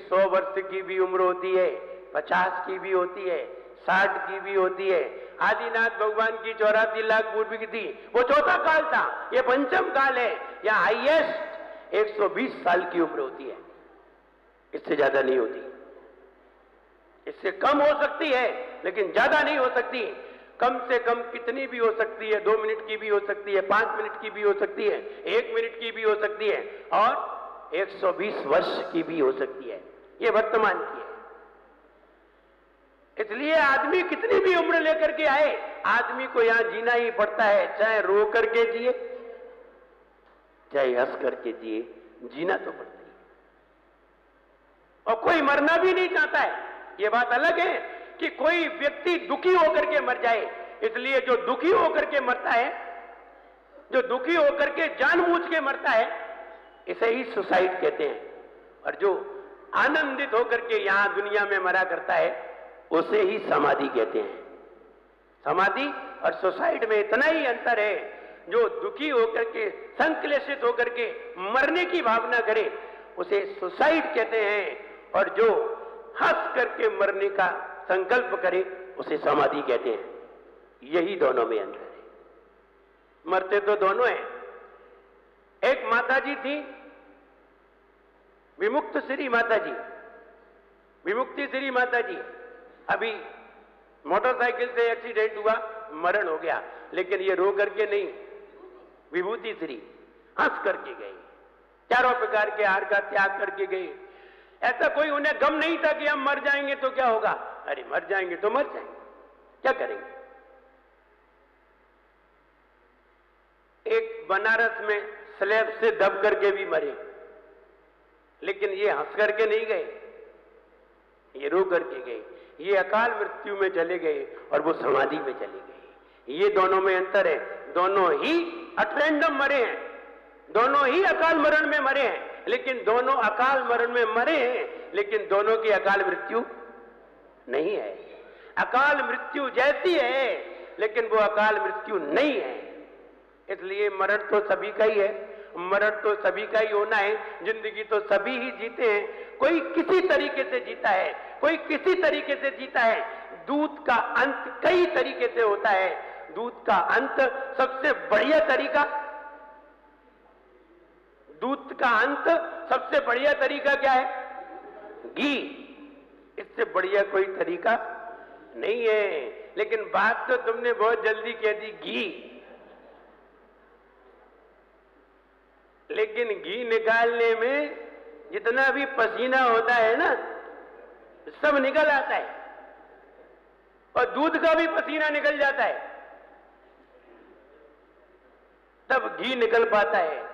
100 वर्ष की भी उम्र होती है, 50 की भी होती है, 60 की भी होती है। आदिनाथ भगवान की 84 लाख पूर्व की थी, वो चौथा काल था। ये पंचम काल है। यहाँ हाईएस्ट 120 साल की उम्र होती है, इससे ज्यादा नहीं होती। इससे कम हो सकती है लेकिन ज्यादा नहीं हो सकती। कम से कम कितनी भी हो सकती है, 2 मिनट की भी हो सकती है, 5 मिनट की भी हो सकती है, 1 मिनट की भी हो सकती है, और 120 वर्ष की भी हो सकती है। ये वर्तमान की है। इसलिए आदमी कितनी भी उम्र लेकर के आए, आदमी को यहां जीना ही पड़ता है, चाहे रो करके जिए चाहे हंस करके जिए, जीना तो पड़ता ही। और कोई मरना भी नहीं चाहता है। ये बात अलग है कि कोई व्यक्ति दुखी होकर के मर जाए। इसलिए जो दुखी होकर के मरता है, जो दुखी होकर के जानबूझ के मरता है, इसे ही सुसाइड कहते हैं। और जो आनंदित होकर के यहां दुनिया में मरा करता है, उसे ही समाधि कहते हैं। समाधि और सुसाइड में इतना ही अंतर है। जो दुखी होकर के, संक्लेशित होकर के मरने की भावना करे, उसे सुसाइड कहते हैं। और जो हंस करके मरने का संकल्प करे, उसे समाधि कहते हैं। यही दोनों में अंतर है। मरते तो दोनों हैं। एक माताजी थी, विमुक्त श्री माताजी, विमुक्ति श्री माताजी। अभी मोटरसाइकिल से एक्सीडेंट हुआ, मरण हो गया, लेकिन ये रो करके नहीं, विभूति श्री हंस करके गई, चारों प्रकार के आहार का त्याग करके गई। ऐसा कोई उन्हें गम नहीं था कि हम मर जाएंगे तो क्या होगा। अरे मर जाएंगे तो मर जाएंगे, क्या करेंगे। एक बनारस में स्लैब से दब करके भी मरे, लेकिन ये हंस करके नहीं गए, ये रो करके गए। ये अकाल मृत्यु में चले गए और वो समाधि में चले गए। ये दोनों में अंतर है। दोनों ही अटरेंडम मरे हैं, दोनों ही अकाल मरण में मरे हैं, लेकिन दोनों अकाल मरण में मरे हैं, लेकिन दोनों की अकाल मृत्यु नहीं है। अकाल मृत्यु जैसी है, लेकिन वो अकाल मृत्यु नहीं है। इसलिए मरण तो सभी का ही है, मरण तो सभी का ही होना है। जिंदगी तो सभी ही जीते हैं। कोई किसी तरीके से जीता है, कोई किसी तरीके से जीता है। दूध का अंत कई तरीके से होता है। दूध का अंत सबसे बढ़िया तरीका, दूध का अंत सबसे बढ़िया तरीका क्या है? घी। इससे बढ़िया कोई तरीका नहीं है। लेकिन बात तो तुमने बहुत जल्दी कह दी, घी। लेकिन घी निकालने में जितना भी पसीना होता है ना, सब निकल आता है। और दूध का भी पसीना निकल जाता है, तब घी निकल पाता है।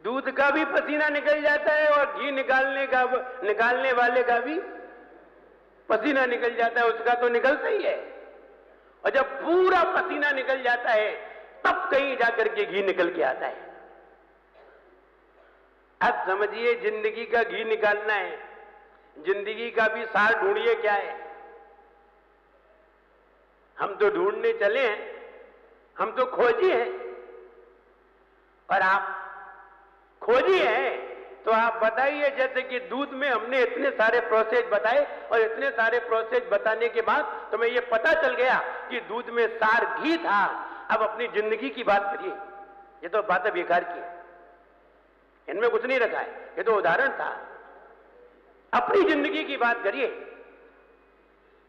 दूध का भी पसीना निकल जाता है और घी निकालने वाले का भी पसीना निकल जाता है। उसका तो निकलता ही है। और जब पूरा पसीना निकल जाता है, तब कहीं जाकर के घी निकल के आता है। अब समझिए, जिंदगी का घी निकालना है। जिंदगी का भी सार ढूंढिए क्या है। हम तो ढूंढने चले हैं, हम तो खोजी हैं। और आप खोजी हैं, तो आप बताइए। जैसे कि दूध में हमने इतने सारे प्रोसेस बताए, और इतने सारे प्रोसेस बताने के बाद तुम्हें ये पता चल गया कि दूध में सार घी था। अब अपनी जिंदगी की बात करिए। ये तो बातें बेकार की है, इनमें कुछ नहीं रखा है, ये तो उदाहरण था। अपनी जिंदगी की बात करिए।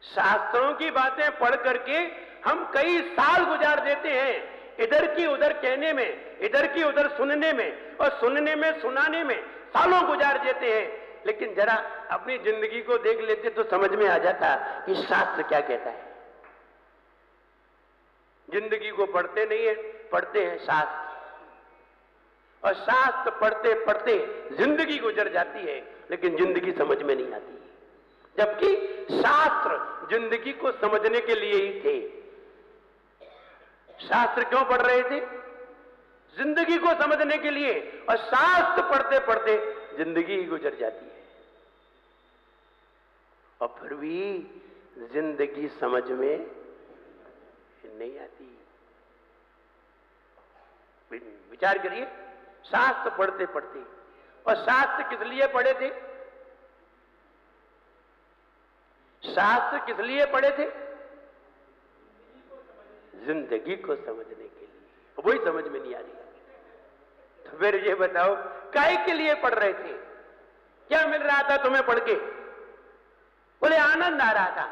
शास्त्रों की बातें पढ़ करके हम कई साल गुजार देते हैं, इधर की उधर कहने में, इधर की उधर सुनने में, और सुनने में सुनाने में सालों गुजार देते हैं। लेकिन जरा अपनी जिंदगी को देख लेते तो समझ में आ जाता कि शास्त्र क्या कहता है। जिंदगी को पढ़ते नहीं है, पढ़ते हैं शास्त्र। और शास्त्र पढ़ते पढ़ते जिंदगी गुजर जाती है, लेकिन जिंदगी समझ में नहीं आती। जबकि शास्त्र जिंदगी को समझने के लिए ही थे। शास्त्र क्यों पढ़ रहे थे? जिंदगी को समझने के लिए। और शास्त्र पढ़ते पढ़ते जिंदगी ही गुजर जाती है, और फिर भी जिंदगी समझ में नहीं आती। विचार करिए, शास्त्र पढ़ते पढ़ते। और शास्त्र किस लिए पढ़े थे? शास्त्र किस लिए पढ़े थे? जिंदगी को समझने के लिए। वही समझ में नहीं आ रही। तो फिर ये बताओ काहे के लिए पढ़ रहे थे? क्या मिल रहा था तुम्हें पढ़ के? बोले आनंद आ रहा था।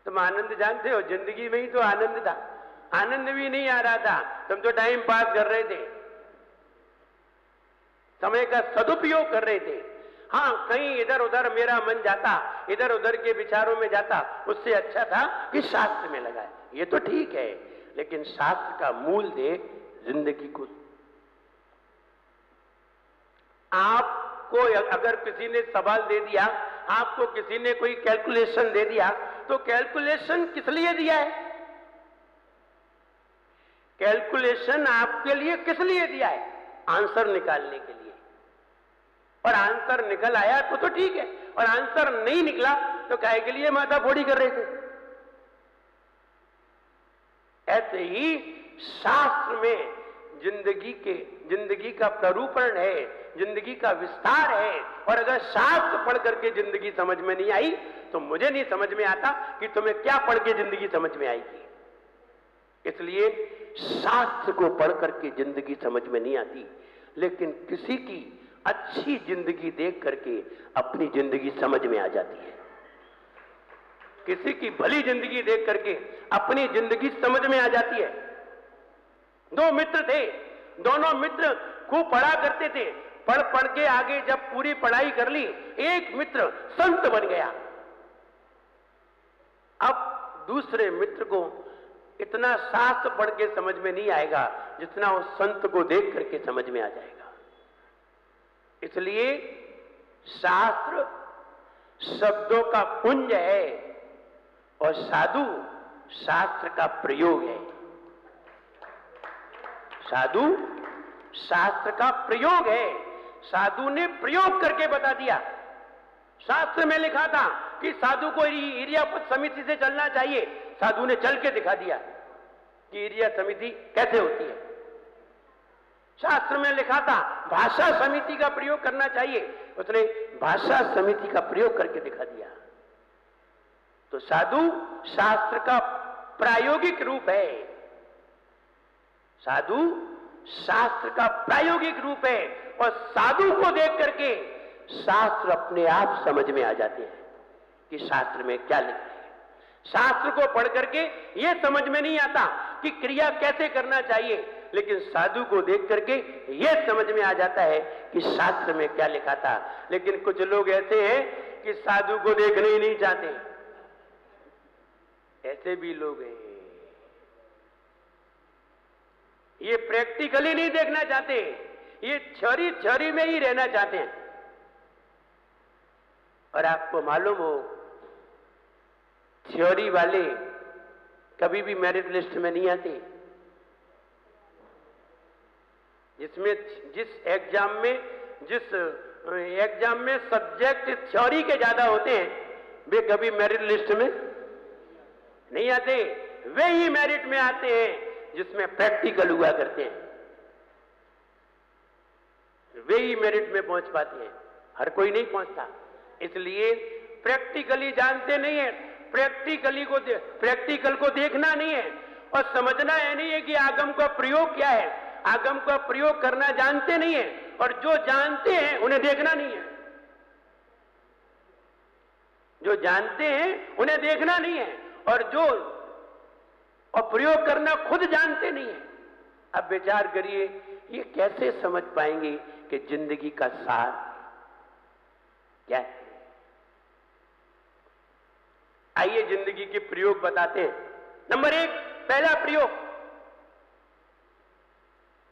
तुम आनंद जानते हो? जिंदगी में ही तो आनंद था। आनंद भी नहीं आ रहा था, तुम तो टाइम पास कर रहे थे, समय का सदुपयोग कर रहे थे। हाँ, कहीं इधर उधर मेरा मन जाता, इधर उधर के विचारों में जाता, उससे अच्छा था कि शास्त्र में लगाए। ये तो ठीक है, लेकिन शास्त्र का मूल दे जिंदगी को। आपको अगर किसी ने सवाल दे दिया, आपको किसी ने कोई कैलकुलेशन दे दिया, तो कैलकुलेशन किस लिए दिया है? कैलकुलेशन आपके लिए किस लिए दिया है? आंसर निकालने के लिए। और आंसर निकल आया तो ठीक है, और आंसर नहीं निकला तो काहे के लिए माथा फोड़ी कर रहे थे? ऐसे ही शास्त्र में जिंदगी का प्ररूपण है, जिंदगी का विस्तार है। और अगर शास्त्र पढ़ करके जिंदगी समझ में नहीं आई तो मुझे नहीं समझ में आता कि तुम्हें क्या पढ़ के जिंदगी समझ में आएगी। इसलिए शास्त्र को पढ़ करके जिंदगी समझ में नहीं आती, लेकिन किसी की अच्छी जिंदगी देख करके अपनी जिंदगी समझ में आ जाती है। किसी की भली जिंदगी देख करके अपनी जिंदगी समझ में आ जाती है। दो मित्र थे, दोनों मित्र खूब पढ़ा करते थे। पढ़ पढ़ के आगे जब पूरी पढ़ाई कर ली, एक मित्र संत बन गया। अब दूसरे मित्र को इतना शास्त्र पढ़ के समझ में नहीं आएगा जितना उस संत को देख करके समझ में आ जाएगा। इसलिए शास्त्र शब्दों का पुंज है और साधु शास्त्र का प्रयोग है। साधु शास्त्र का प्रयोग है। साधु ने प्रयोग करके बता दिया। शास्त्र में लिखा था कि साधु को इरियापत समिति से चलना चाहिए, साधु ने चल के दिखा दिया कि इरिया समिति कैसे होती है। शास्त्र में लिखा था भाषा समिति का प्रयोग करना चाहिए, उसने भाषा समिति का प्रयोग करके दिखा दिया। तो साधु शास्त्र का प्रायोगिक रूप है। साधु शास्त्र का प्रायोगिक रूप है, और साधु को देख करके शास्त्र अपने आप समझ में आ जाते हैं कि शास्त्र में क्या लिखा है। शास्त्र को पढ़ करके यह समझ में नहीं आता कि क्रिया कैसे करना चाहिए, लेकिन साधु को देख करके यह समझ में आ जाता है कि शास्त्र में क्या लिखा था। लेकिन कुछ लोग ऐसे हैं कि साधु को देखने ही नहीं चाहते। ऐसे भी लोग हैं, ये प्रैक्टिकली नहीं देखना चाहते, ये थ्योरी में ही रहना चाहते हैं। और आपको मालूम हो, थ्योरी वाले कभी भी मेरिट लिस्ट में नहीं आते। जिस एग्जाम में सब्जेक्ट थ्योरी के ज्यादा होते हैं, वे कभी मेरिट लिस्ट में नहीं आते। वे ही मेरिट में आते हैं जिसमें प्रैक्टिकल हुआ करते हैं, वे ही मेरिट में पहुंच पाते हैं। हर कोई नहीं पहुंचता। इसलिए प्रैक्टिकली जानते नहीं है, प्रैक्टिकल को देखना नहीं है, और समझना है नहीं है कि आगम का प्रयोग क्या है। आगम का प्रयोग करना जानते नहीं है, और जो जानते हैं उन्हें देखना नहीं है। जो जानते हैं उन्हें देखना नहीं है, और प्रयोग करना खुद जानते नहीं है। अब विचार करिए, ये कैसे समझ पाएंगे कि जिंदगी का सार क्या है? आइए जिंदगी के प्रयोग बताते हैं। नंबर 1, पहला प्रयोग,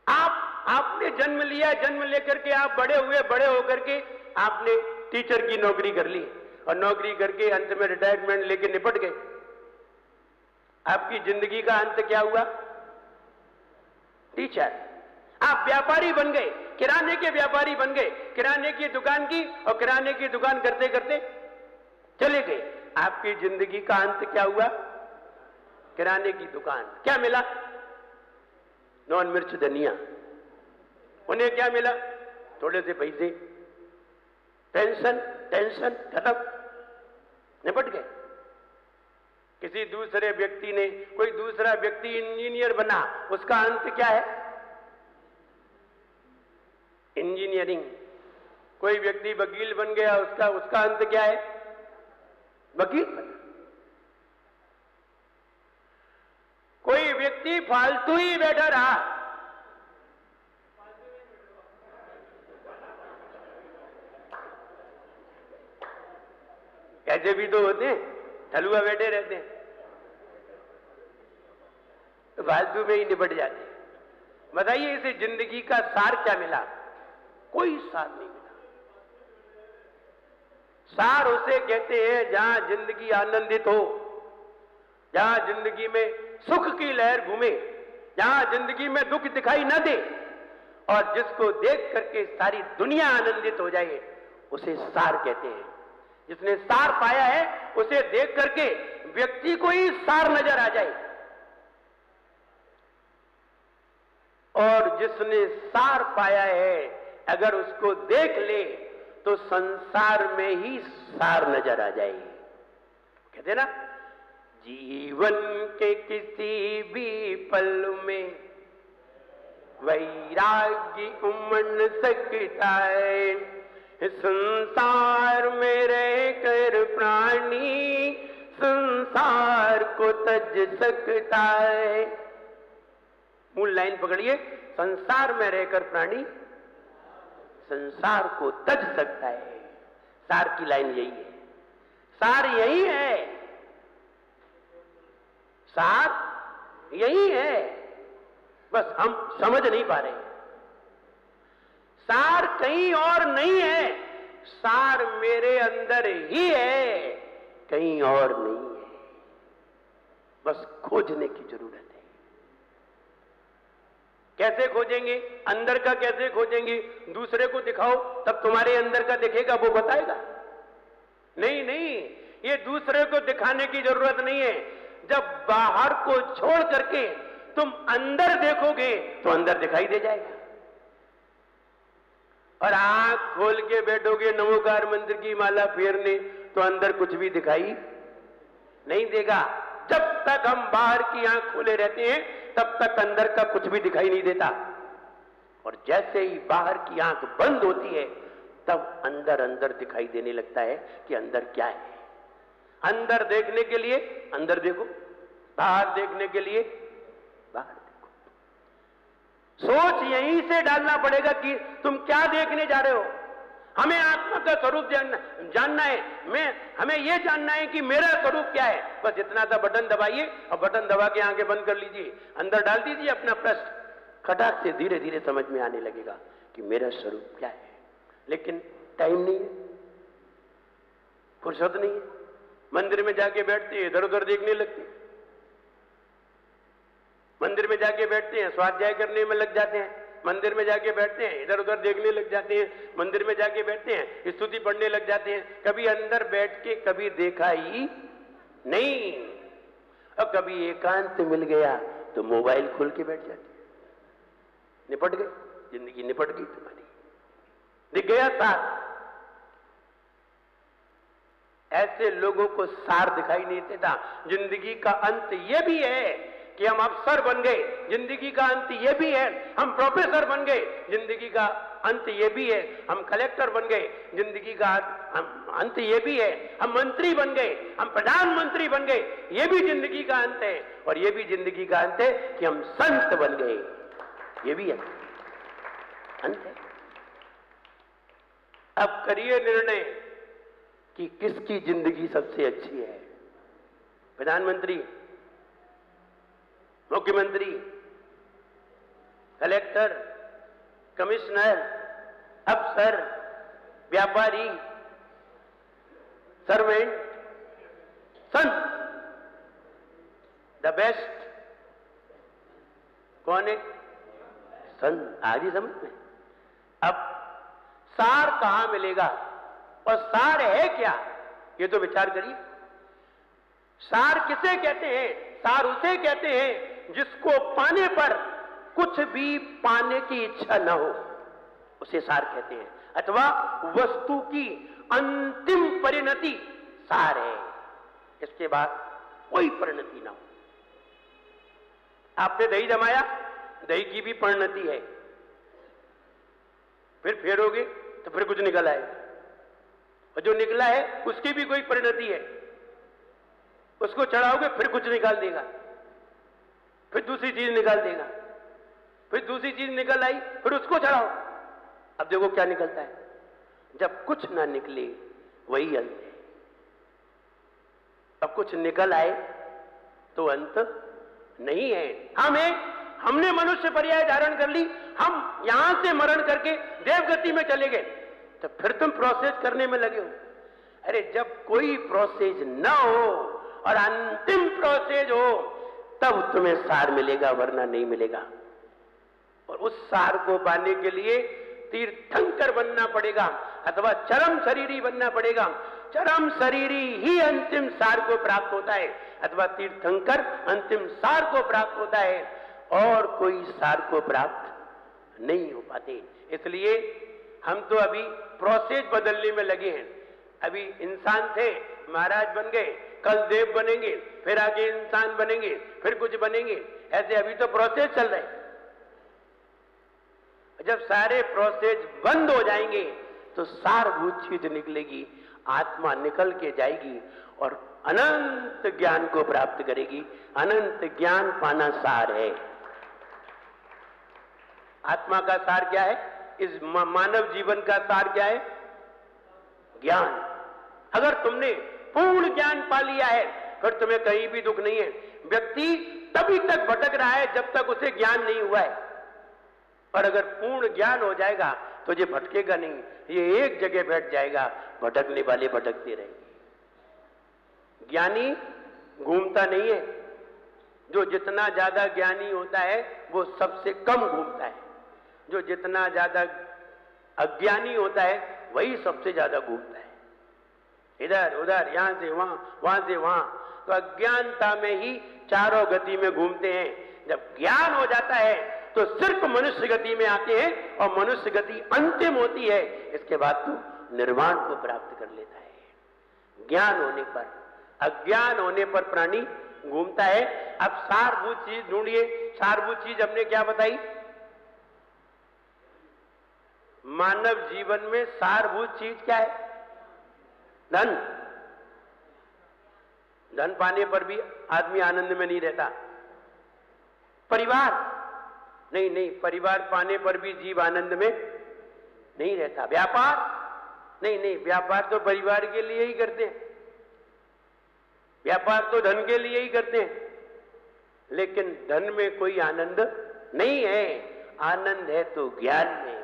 आपने जन्म लिया, जन्म लेकर के आप बड़े हुए, बड़े होकर के आपने टीचर की नौकरी कर ली, और नौकरी करके अंत में रिटायरमेंट लेके निपट गए। आपकी जिंदगी का अंत क्या हुआ? टीचर। आप व्यापारी बन गए, किराने के व्यापारी बन गए, किराने की दुकान की, और किराने की दुकान करते करते चले गए। आपकी जिंदगी का अंत क्या हुआ? किराने की दुकान। क्या मिला? नॉन मिर्च धनिया। उन्हें क्या मिला? थोड़े से पैसे, टेंशन खत्म। निपट गए। किसी दूसरे व्यक्ति ने, कोई दूसरा व्यक्ति इंजीनियर बना, उसका अंत क्या है? इंजीनियरिंग। कोई व्यक्ति वकील बन गया, उसका अंत क्या है? वकील बना। कोई व्यक्ति फालतू ही बैठा रहा, ऐसे भी तो होते हैं, ठलुआ बैठे रहते हैं, तो फालतू में ही निपट जाते हैं। बताइए इसे जिंदगी का सार क्या मिला? कोई सार नहीं मिला। सार उसे कहते हैं जहां जिंदगी आनंदित हो, जहां जिंदगी में सुख की लहर घूमे, जहां जिंदगी में दुख दिखाई न दे, और जिसको देख करके सारी दुनिया आनंदित हो जाए, उसे सार कहते हैं। जिसने सार पाया है, उसे देख करके व्यक्ति को ही सार नजर आ जाए, और जिसने सार पाया है, अगर उसको देख ले तो संसार में ही सार नजर आ जाए। कहते ना, जीवन के किसी भी पल में वैराग्य उमड़ सकता है, संसार में रहकर प्राणी संसार को तज सकता है। मूल लाइन पकड़िए, संसार में रहकर प्राणी संसार को तज सकता है। सार की लाइन यही है, सार यही है, सार यही है, बस हम समझ नहीं पा रहे। सार कहीं और नहीं है, सार मेरे अंदर ही है, कहीं और नहीं है, बस खोजने की जरूरत है। कैसे खोजेंगे? अंदर का कैसे खोजेंगे? दूसरे को दिखाओ, तब तुम्हारे अंदर का दिखेगा, वो बताएगा। नहीं नहीं, ये दूसरे को दिखाने की जरूरत नहीं है। जब बाहर को छोड़ करके तुम अंदर देखोगे तो अंदर दिखाई दे जाएगा। और आंख खोल के बैठोगे नमोकार मंत्र की माला फेरने, तो अंदर कुछ भी दिखाई नहीं देगा। जब तक हम बाहर की आंख खोले रहते हैं, तब तक अंदर का कुछ भी दिखाई नहीं देता, और जैसे ही बाहर की आंख बंद होती है, तब अंदर अंदर दिखाई देने लगता है कि अंदर क्या है। अंदर देखने के लिए अंदर देखो, बाहर देखने के लिए बाहर देखो। सोच यहीं से डालना पड़ेगा कि तुम क्या देखने जा रहे हो। हमें आत्मा का स्वरूप जानना है, हमें यह जानना है कि मेरा स्वरूप क्या है। बस इतना सा बटन दबाइए, और बटन दबा के आंखें बंद कर लीजिए, अंदर डाल दीजिए अपना प्रश्न, खटाक से धीरे धीरे समझ में आने लगेगा कि मेरा स्वरूप क्या है। लेकिन टाइम नहीं है, फुर्सत नहीं है। मंदिर में जाके बैठते हैं, इधर उधर देखने लगते हैं, मंदिर में जाके बैठते हैं, स्वाध्याय करने में लग जाते हैं, मंदिर में जाके बैठते हैं, इधर उधर देखने लग जाते हैं, मंदिर में जाके बैठते हैं, स्तुति पढ़ने लग जाते हैं। कभी अंदर बैठ के कभी देखा ही नहीं, और कभी एकांत मिल गया तो मोबाइल खोल के बैठ जाते हैं। निपट गई जिंदगी, निपट गई तुम्हारी, दिख गया सार। ऐसे लोगों को सार दिखाई नहीं देता। जिंदगी का अंत यह भी है कि हम अफसर बन गए, जिंदगी का अंत यह भी है हम प्रोफेसर बन गए, जिंदगी का अंत यह भी है हम कलेक्टर बन गए, जिंदगी का अंत यह भी है हम मंत्री बन गए, हम प्रधानमंत्री बन गए, यह भी जिंदगी का अंत है। और यह भी जिंदगी का अंत है कि हम संत बन गए, यह भी अंत है। अब करिए निर्णय कि किसकी जिंदगी सबसे अच्छी है। प्रधानमंत्री, मुख्यमंत्री, कलेक्टर, कमिश्नर, अफसर, व्यापारी, सर्वेंट, संत, द बेस्ट कौन है? संत। आज ही समझ में। अब सार कहां मिलेगा और सार है क्या, ये तो विचार करिए। सार किसे कहते हैं? सार उसे कहते हैं जिसको पाने पर कुछ भी पाने की इच्छा न हो, उसे सार कहते हैं। अथवा वस्तु की अंतिम परिणति सार है। इसके बाद कोई परिणति ना हो। आपने दही जमाया, दही की भी परिणति है, फिर फेरोगे तो फिर कुछ निकल आएगा, और जो निकला है उसकी भी कोई परिणति है, उसको चढ़ाओगे फिर कुछ निकाल देगा, फिर दूसरी चीज निकाल देगा, फिर दूसरी चीज निकल आई, फिर उसको चढ़ाओ। अब देखो क्या निकलता है। जब कुछ ना निकले वही अंत है। अब कुछ निकल आए तो अंत नहीं है। हमने मनुष्य पर्याय धारण कर ली, हम यहां से मरण करके देवगति में चले गए, तो फिर तुम प्रोसेस करने में लगे हो। अरे जब कोई प्रोसेस न हो और अंतिम प्रोसेस हो तब तुम्हें सार मिलेगा, वरना नहीं मिलेगा। और उस सार को पाने के लिए तीर्थंकर बनना पड़ेगा अथवा चरम शरीरी बनना पड़ेगा। चरम शरीरी ही अंतिम सार को प्राप्त होता है अथवा तीर्थंकर अंतिम सार को प्राप्त होता है, और कोई सार को प्राप्त नहीं हो पाते। इसलिए हम तो अभी प्रोसेस बदलने में लगे हैं। अभी इंसान थे, महाराज बन गए, कल देव बनेंगे, फिर आगे इंसान बनेंगे, फिर कुछ बनेंगे, ऐसे अभी तो प्रोसेस चल रहे हैं। जब सारे प्रोसेस बंद हो जाएंगे तो सारभूत चीज निकलेगी, आत्मा निकल के जाएगी और अनंत ज्ञान को प्राप्त करेगी। अनंत ज्ञान पाना सार है। आत्मा का सार क्या है? इस मानव जीवन का सार क्या है? ज्ञान। अगर तुमने पूर्ण ज्ञान पा लिया है फिर तुम्हें कहीं भी दुख नहीं है। व्यक्ति तभी तक भटक रहा है जब तक उसे ज्ञान नहीं हुआ है, और अगर पूर्ण ज्ञान हो जाएगा तो ये भटकेगा नहीं, ये एक जगह बैठ जाएगा, भटकने वाले भटकते रहेंगे। ज्ञानी घूमता नहीं है। जो जितना ज्यादा ज्ञानी होता है वो सबसे कम घूमता है। जो जितना ज्यादा अज्ञानी होता है वही सबसे ज्यादा घूमता है, इधर उधर, यहां से वहां, वहां से वहां। तो अज्ञानता में ही चारों गति में घूमते हैं। जब ज्ञान हो जाता है तो सिर्फ मनुष्य गति में आते हैं, और मनुष्य गति अंतिम होती है। इसके बाद तो निर्वाण को प्राप्त कर लेता है। ज्ञान होने पर, अज्ञान होने पर प्राणी घूमता है। अब सारभूत चीज ढूंढिए। सारभूत चीज हमने क्या बताई? मानव जीवन में सारभूत चीज क्या है? धन। धन पाने पर भी आदमी आनंद में नहीं रहता। परिवार नहीं, परिवार पाने पर भी जीव आनंद में नहीं रहता। व्यापार नहीं, व्यापार तो परिवार के लिए ही करते हैं, व्यापार तो धन के लिए ही करते हैं, लेकिन धन में कोई आनंद नहीं है। आनंद है तो ज्ञान में।